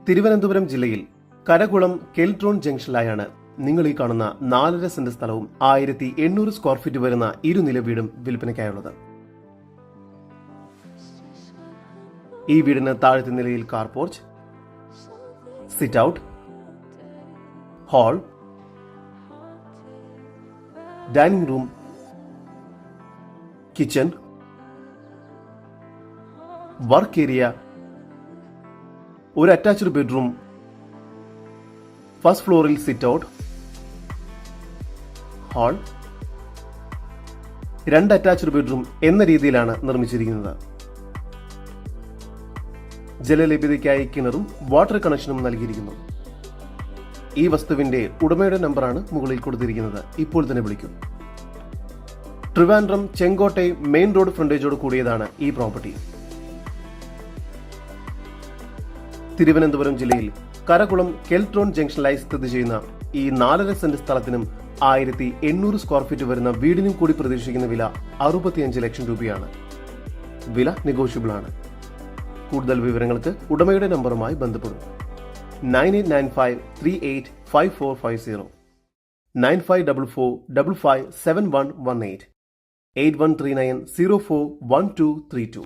തിരുവനന്തപുരം ജില്ലയിൽ കരകുളം കെൽട്രോൺ ജംഗ്ഷനിലായാണ് നിങ്ങൾ ഈ കാണുന്ന 4.5 സെന്റ് സ്ഥലവും 1800 സ്ക്വയർ ഫീറ്റ് വരുന്ന ഇരുനില വീടും വിൽപ്പനയ്ക്കായുള്ളത്. ഈ വീടിന് താഴത്തെ നിലയിൽ car porch, sit out, hall, dining room, kitchen, work area, ഒരു അറ്റാച്ച്ഡ് ബെഡ്റൂം, ഫസ്റ്റ് ഫ്ലോറിൽ sit out, hall, 2 attached bedroom എന്ന രീതിയിലാണ് നിർമ്മിച്ചിരിക്കുന്നത്. ജലലഭ്യതയ്ക്കായി കിണറും വാട്ടർ കണക്ഷനും നൽകിയിരിക്കുന്നു. ഈ വസ്തുവിന്റെ ഉടമയുടെ നമ്പറാണ് മുകളിൽ കൊടുത്തിരിക്കുന്നത്. ഇപ്പോൾ തന്നെ വിളിക്കും. ട്രിവാൻഡ്രം ചെങ്കോട്ടെ മെയിൻ റോഡ് ഫ്രണ്ടേജോട് കൂടിയതാണ് ഈ പ്രോപ്പർട്ടി. തിരുവനന്തപുരം ജില്ലയിൽ കരകുളം കെൽട്രോൺ ജംഗ്ഷനിലായി സ്ഥിതി ചെയ്യുന്ന ഈ 4.5 സെന്റ് സ്ഥലത്തിനും 1800 സ്ക്വയർ ഫീറ്റ് വരുന്ന വീടിനും കൂടി പ്രതീക്ഷിക്കുന്ന വില 65 ലക്ഷം രൂപയാണ്. വില നെഗോഷ്യബിൾ ആണ്. കൂടുതൽ വിവരങ്ങൾക്ക് ഉടമയുടെ നമ്പറുമായി ബന്ധപ്പെടും. 9895385450, 9544557118, 8139041232.